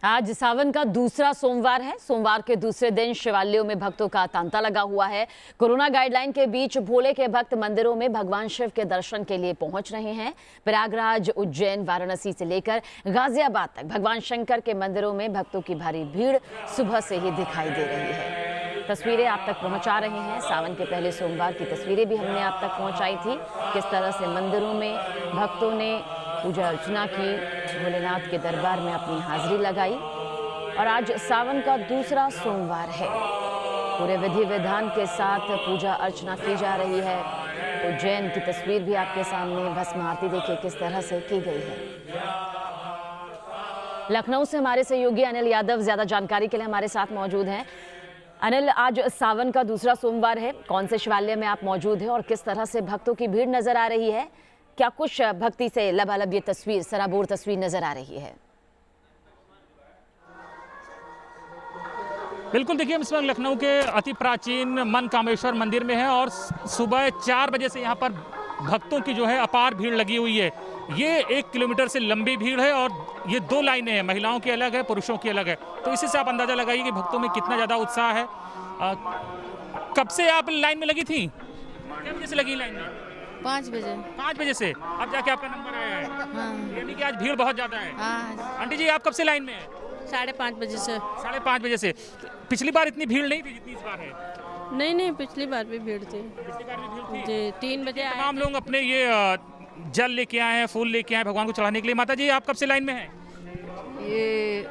आज सावन का दूसरा सोमवार है। सोमवार के दूसरे दिन शिवालयों में भक्तों का तांता लगा हुआ है। कोरोना गाइडलाइन के बीच भोले के भक्त मंदिरों में भगवान शिव के दर्शन के लिए पहुंच रहे हैं। प्रयागराज, उज्जैन, वाराणसी से लेकर गाजियाबाद तक भगवान शंकर के मंदिरों में भक्तों की भारी भीड़ सुबह से ही दिखाई दे रही है। तस्वीरें आप तक पहुंचा रहे हैं। सावन के पहले सोमवार की तस्वीरें भी हमने आप तक पहुंचाई थी। किस तरह से मंदिरों में भक्तों ने पूजा अर्चना की, भोलेनाथ के दरबार में अपनी हाजिरी लगाई। और आज सावन का दूसरा सोमवार है। पूरे विधि विधान के साथ पूजा अर्चना की जा रही है। उज्जैन की तस्वीर भी आपके सामने, भस्म आरती देखिए किस तरह से की गई है। लखनऊ से हमारे सहयोगी अनिल यादव ज्यादा जानकारी के लिए हमारे साथ मौजूद हैं। अनिल, आज सावन का दूसरा सोमवार है, कौन से शिवालय में आप मौजूद हैं और किस तरह से भक्तों की भीड़ नजर आ रही है? क्या कुछ भक्ति से लबालब ये तस्वीर, सराबोर तस्वीर नजर आ रही है? बिल्कुल, देखिए हम इस वक्त लखनऊ के अति प्राचीन मनकामेश्वर मंदिर में हैं और सुबह 4 बजे से यहाँ पर भक्तों की जो है अपार भीड़ लगी हुई है। ये 1 किलोमीटर से लंबी भीड़ है और ये 2 लाइनें हैं, महिलाओं की अलग है, पुरुषों की अलग है। तो इसी से आप अंदाजा लगाइए कि भक्तों में कितना ज़्यादा उत्साह है। कब से आप लाइन में लगी थी? कितने बजे से लगी लाइन में? 5 बजे। 5 बजे से अब जाके आपका नंबर है। हाँ। यानी कि आज भीड़ बहुत ज़्यादा है। हाँ। आंटी जी, आप कब से लाइन में हैं? 5:30 बजे से। 5:30 बजे से। पिछली बार इतनी भीड़ नहीं थी जितनी इस बार है। नहीं, पिछली बार भी भीड़ थी। पिछली बार भी भीड़ थी। जी, 3 बजे आए। तमाम लोग अपने ये जल लेके आए हैं, फूल लेके आए हैं भगवान को चढ़ाने के लिए। माता जी, आप कब से लाइन में हैं? ये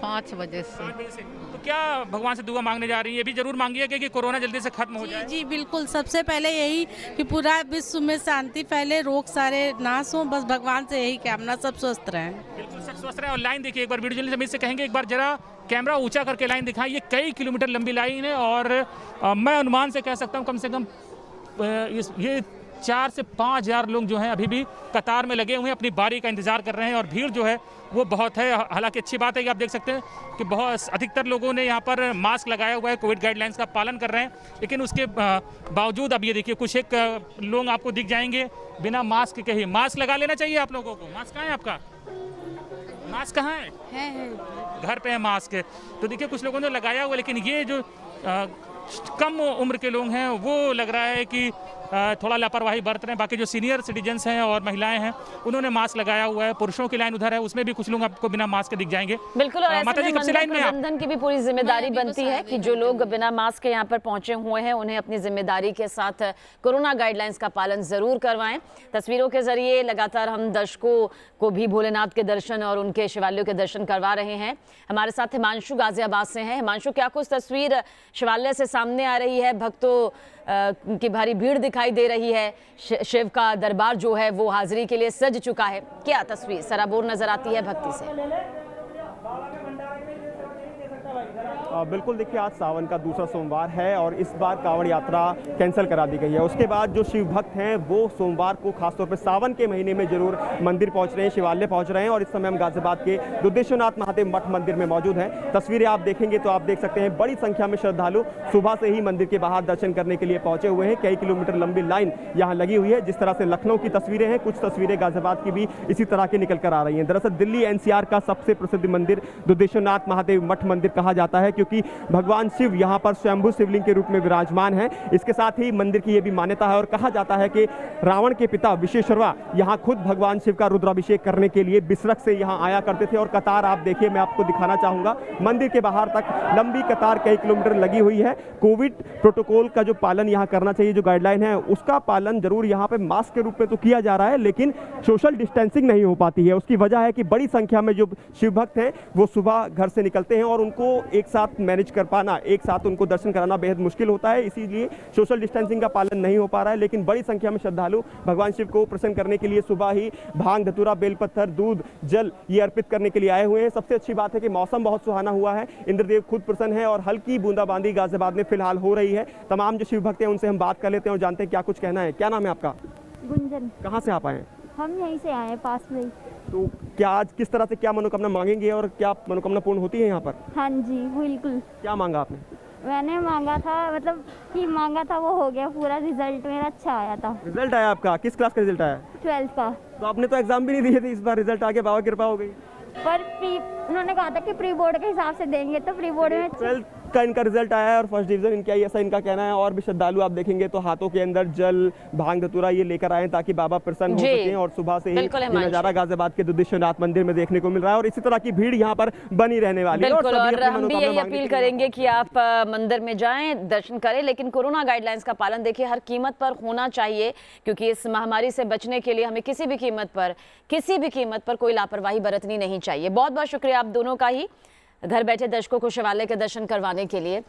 5 बजे से। 5 बजे से। तो क्या भगवान से दुआ मांगने जा रही है? ये भी जरूर मांगिए कि कोरोना जल्दी से खत्म हो जाए। जी बिल्कुल, सबसे पहले यही कि पूरा विश्व में शांति फैले, रोग सारे नाश हो, बस भगवान से यही कामना, सब स्वस्थ रहें। बिल्कुल, सब स्वस्थ रहें। और लाइन देखिए एक बार, वीडियो जर्नलिस्ट से कहेंगे एक बार जरा कैमरा ऊंचा करके लाइन दिखाएं। ये कई किलोमीटर लंबी लाइन है और मैं अनुमान से कह सकता हूँ कम से कम ये 4 से 5 हज़ार लोग जो हैं अभी भी कतार में लगे हुए हैं, अपनी बारी का इंतजार कर रहे हैं। और भीड़ जो है वो बहुत है। हालांकि अच्छी बात है कि आप देख सकते हैं कि बहुत अधिकतर लोगों ने यहाँ पर मास्क लगाया हुआ है, कोविड गाइडलाइंस का पालन कर रहे हैं। लेकिन उसके बावजूद अब ये देखिए कुछ एक लोग आपको दिख जाएंगे बिना मास्क के ही। मास्क लगा लेना चाहिए आप लोगों को। मास्क कहाँ है आपका? मास्क कहाँ है? घर पे है मास्क। तो देखिए कुछ लोगों ने लगाया हुआ, लेकिन ये जो कम उम्र के लोग हैं वो लग रहा है कि थोड़ा लापरवाही बरत रहे हैं। बाकी जो सीनियर सिटीजन्स हैं और महिलाएं हैं उन्होंने मास्क लगाया हुआ है। पुरुषों की लाइन उधर है, उसमें भी कुछ लोग आपको बिना मास्क के दिख जाएंगे। बिल्कुल। और माता जी, कब से लाइन में आप? प्रबंधन की भी पूरी जिम्मेदारी बनती है कि जो लोग बिना मास्क के यहाँ पर पहुंचे हुए हैं उन्हें अपनी जिम्मेदारी के साथ कोरोना गाइडलाइंस का पालन जरूर करवाएं। तस्वीरों के जरिए लगातार हम दर्शकों को भी भोलेनाथ के दर्शन और उनके शिवालयों के दर्शन करवा रहे हैं। हमारे साथ हिमांशु गाजियाबाद से हैं। हिमांशु, क्या कुछ तस्वीर शिवालय से सामने आ रही है? भक्तों की भारी भीड़ दिखाई दे रही है। शिव का दरबार जो है वो हाजिरी के लिए सज चुका है। क्या तस्वीर सराबोर नजर आती है भक्ति से? बिल्कुल, देखिए आज सावन का दूसरा सोमवार है और इस बार कांवड़ यात्रा कैंसिल करा दी गई है। उसके बाद जो शिव भक्त हैं वो सोमवार को खासतौर पर सावन के महीने में जरूर मंदिर पहुंच रहे हैं, शिवालय पहुंच रहे हैं। और इस समय हम गाजियाबाद के दुधेश्वरनाथ महादेव मठ मंदिर में मौजूद हैं। तस्वीरें आप देखेंगे तो आप देख सकते हैं बड़ी संख्या में श्रद्धालु सुबह से ही मंदिर के बाहर दर्शन करने के लिए पहुंचे हुए हैं। कई किलोमीटर लंबी लाइन यहाँ लगी हुई है। जिस तरह से लखनऊ की तस्वीरें हैं, कुछ तस्वीरें गाजियाबाद की भी इसी तरह की निकल कर आ रही हैं। दरअसल दिल्ली NCR का सबसे प्रसिद्ध मंदिर दुधेश्वरनाथ महादेव मठ मंदिर कहा जाता है, क्योंकि भगवान शिव यहाँ पर स्वयंभू शिवलिंग के रूप में विराजमान है। इसके साथ ही मंदिर की यह भी मान्यता है और कहा जाता है कि रावण के पिता विशेश्वरवा यहाँ खुद भगवान शिव का रुद्राभिषेक करने के लिए बिसरख से यहाँ आया करते थे। और कतार आप देखिए, मैं आपको दिखाना चाहूंगा, मंदिर के बाहर तक लंबी कतार कई किलोमीटर लगी हुई है। कोविड प्रोटोकॉल का जो पालन यहाँ करना चाहिए, जो गाइडलाइन है उसका पालन जरूर यहाँ पे मास्क के रूप में तो किया जा रहा है, लेकिन सोशल डिस्टेंसिंग नहीं हो पाती है। उसकी वजह है कि बड़ी संख्या में जो शिव भक्त हैं वो सुबह घर से निकलते हैं और उनको एक साथ मैनेज कर पाना, एक साथ उनको दर्शन कराना बेहद मुश्किल होता है। इसीलिए सोशल डिस्टेंसिंग का पालन नहीं हो पा रहा है। लेकिन बड़ी संख्या में श्रद्धालु भगवान शिव को प्रसन्न करने के लिए सुबह ही भांग, धतूरा, बेलपत्थर, दूध, जल ये अर्पित करने के लिए आए हुए हैं। सबसे अच्छी बात है कि मौसम बहुत सुहाना हुआ है, इंद्रदेव खुद प्रसन्न है और हल्की बूंदाबांदी गाजियाबाद में फिलहाल हो रही है। तमाम जो शिव भक्त हैं उनसे हम बात कर लेते हैं और जानते हैं क्या कुछ कहना है। क्या नाम है आपका? गुंजन। कहाँ से आप आए हैं? हम यहीं से आए हैं, पास में ही। तो क्या आज किस तरह से क्या मनोकामना मांगेंगे और क्या मनोकामना पूर्ण होती है यहाँ पर? हाँ जी बिल्कुल। क्या मांगा आपने? मैंने मांगा था, मतलब कि मांगा था वो हो गया पूरा। रिजल्ट मेरा अच्छा आया था। रिजल्ट आया आपका? किस क्लास का रिजल्ट आया? 12th का। तो आपने तो एग्जाम भी नहीं दिए थे, इस बार रिजल्ट आ गया, बाबा कृपा हो गई। पर प्री उन्होंने कहा था कि प्री बोर्ड के हिसाब से देंगे, तो प्री बोर्ड में 12th का इनका रिजल्ट आया है और फर्स्ट डिवीजन इनका ही, ऐसा इनका कहना है। और भी श्रद्धालु आप देखेंगे तो हाथों के अंदर जल, भांग धतूरा ये लेकर आए ताकि बाबा प्रसन्न हो जी। सकें। और सुबह से ही बिल्कुल ये हिमांशु। नजारा गाजियाबाद के दुधिश्वनाथ मंदिर में देखने को मिल रहा है और इसी तरह की भीड़ यहाँ पर बनी रहने वाली है। बिल्कुल, सभी और अपनी हम भी मनोकामना यही मांगने अपील के लिए करेंगे कि आप मंदिर में जाएं, दर्शन करें, लेकिन कोरोना गाइडलाइंस का पालन देखिए हर कीमत पर होना चाहिए, क्योंकि इस महामारी से बचने के लिए हमें किसी भी कीमत पर कोई लापरवाही बरतनी नहीं चाहिए। बहुत बहुत शुक्रिया आप दोनों का ही घर बैठे दर्शकों को शिवालय के दर्शन करवाने के लिए।